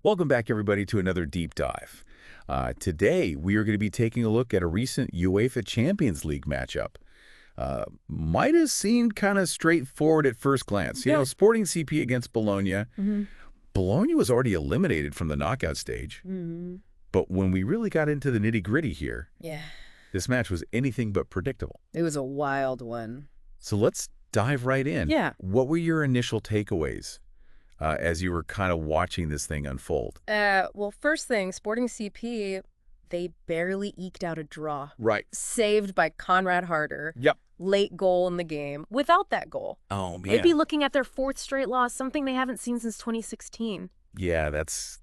Welcome back, everybody, to another deep dive. Today, we are going to be taking a look at a recent UEFA Champions League matchup. Might have seemed kind of straightforward at first glance. You know, Sporting CP against Bologna. Bologna was already eliminated from the knockout stage. But when we really got into the nitty-gritty here, this match was anything but predictable. It was a wild one. So let's dive right in. Yeah. What were your initial takeaways as you were kind of watching this thing unfold? Well, first thing, Sporting CP, they barely eked out a draw. Right. Saved by Conrad Harder. Yep. Late goal in the game. Without that goal, Oh, man. they'd be looking at their fourth straight loss, something they haven't seen since 2016. Yeah, that's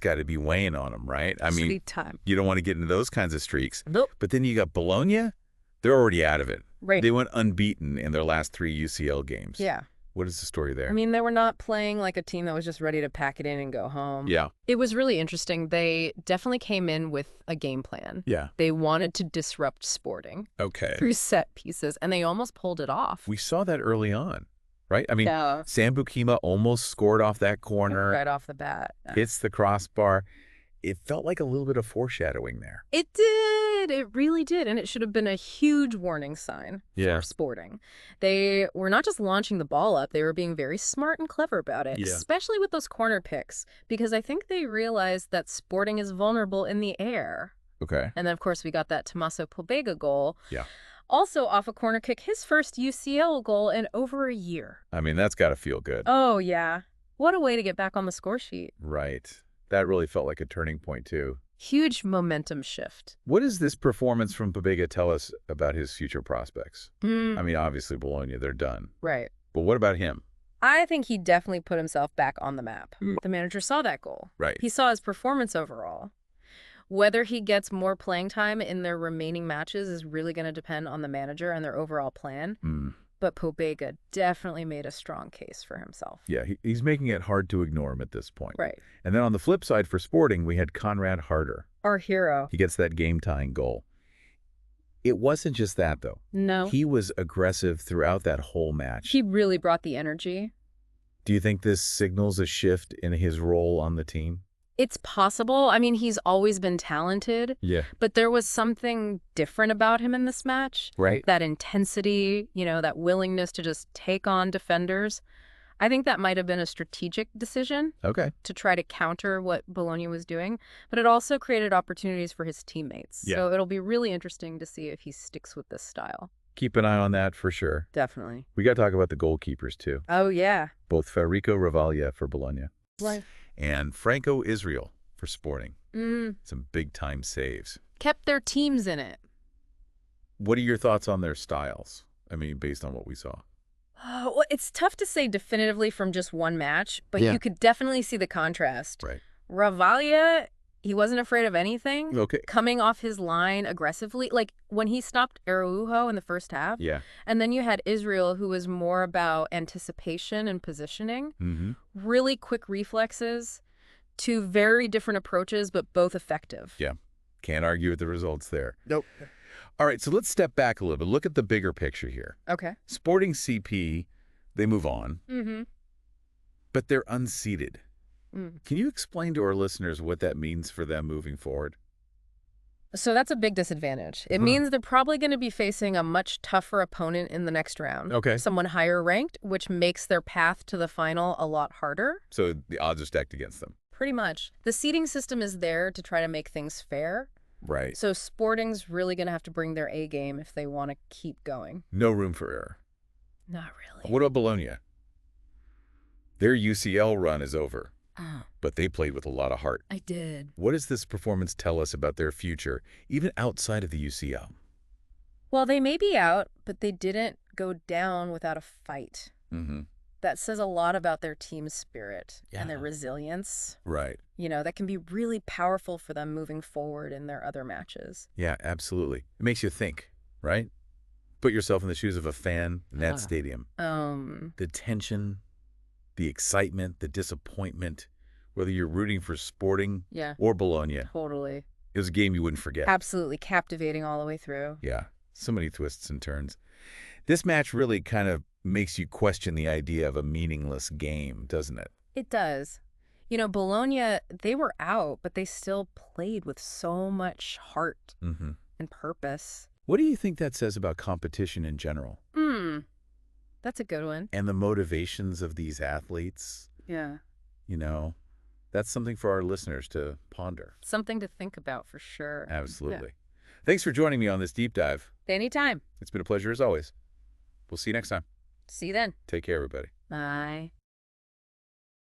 got to be weighing on them, right? I mean, Sweet time. you don't want to get into those kinds of streaks. Nope. But then you got Bologna. They're already out of it. Right. They went unbeaten in their last 3 UCL games. Yeah. What is the story there? I mean, they were not playing like a team that was just ready to pack it in and go home. Yeah. It was really interesting. They definitely came in with a game plan. Yeah. They wanted to disrupt Sporting Okay. through set pieces, and they almost pulled it off. We saw that early on, right? I mean, Yeah. Sam Bukima almost scored off that corner, Right off the bat. hits the crossbar. It felt like a little bit of foreshadowing there. It did. It really did. And it should have been a huge warning sign for Sporting. They were not just launching the ball up, they were being very smart and clever about it, especially with those corner picks, because I think they realized that Sporting is vulnerable in the air. Okay. And then, of course, we got that Tommaso Pobega goal. Yeah. Also off a corner kick, his first UCL goal in over a year. I mean, that's got to feel good. Oh, yeah. What a way to get back on the score sheet. Right. That really felt like a turning point, too. Huge momentum shift. What does this performance from Pobega tell us about his future prospects? I mean, obviously, Bologna, they're done. Right. But what about him? I think he definitely put himself back on the map. The manager saw that goal. Right. He saw his performance overall. Whether he gets more playing time in their remaining matches is really going to depend on the manager and their overall plan. But Pobega definitely made a strong case for himself. Yeah, he's making it hard to ignore him at this point. Right. And then on the flip side for Sporting, we had Conrad Harder. Our hero. He gets that game-tying goal. It wasn't just that, though. No. He was aggressive throughout that whole match. He really brought the energy. Do you think this signals a shift in his role on the team? It's possible. I mean, he's always been talented. Yeah. But there was something different about him in this match. Right. That intensity, that willingness to just take on defenders. I think that might have been a strategic decision Okay. to try to counter what Bologna was doing. But it also created opportunities for his teammates. Yeah. So it'll be really interesting to see if he sticks with this style. Keep an eye on that for sure. Definitely. We got to talk about the goalkeepers, too. Oh, yeah. Both Federico Ravaglia for Bologna. Right. And Franco Israel for Sporting. Some big-time saves. Kept their teams in it. What are your thoughts on their styles? I mean, based on what we saw. Well, it's tough to say definitively from just one match, but you could definitely see the contrast. Right. Ravaglia, he wasn't afraid of anything. Okay. Coming off his line aggressively. Like when he stopped Araujo in the first half. Yeah. And then you had Israel, who was more about anticipation and positioning. Really quick reflexes. Two very different approaches, but both effective. Yeah. Can't argue with the results there. Nope. All right, so let's step back a little bit. Look at the bigger picture here. Okay. Sporting CP, they move on, but they're unseated. Can you explain to our listeners what that means for them moving forward? So that's a big disadvantage. It means they're probably going to be facing a much tougher opponent in the next round. Okay. Someone higher ranked, which makes their path to the final a lot harder. So the odds are stacked against them. Pretty much. The seeding system is there to try to make things fair. Right. So Sporting's really going to have to bring their A game if they want to keep going. No room for error. Not really. What about Bologna? Their UCL run is over, Oh, but they played with a lot of heart. I did. What does this performance tell us about their future, even outside of the UCL? Well, they may be out, but they didn't go down without a fight. That says a lot about their team spirit and their resilience. Right. That can be really powerful for them moving forward in their other matches. Yeah, absolutely. It makes you think, right? Put yourself in the shoes of a fan in that stadium. The tension, the excitement, the disappointment, whether you're rooting for Sporting or Bologna. Totally. It was a game you wouldn't forget. Absolutely captivating all the way through. Yeah, so many twists and turns. This match really kind of makes you question the idea of a meaningless game, doesn't it? It does. Bologna, they were out, but they still played with so much heart and purpose. What do you think that says about competition in general? That's a good one. And the motivations of these athletes? Yeah. That's something for our listeners to ponder. Something to think about for sure. Absolutely. Yeah. Thanks for joining me on this deep dive. Anytime. It's been a pleasure as always. We'll see you next time. See you then. Take care, everybody. Bye.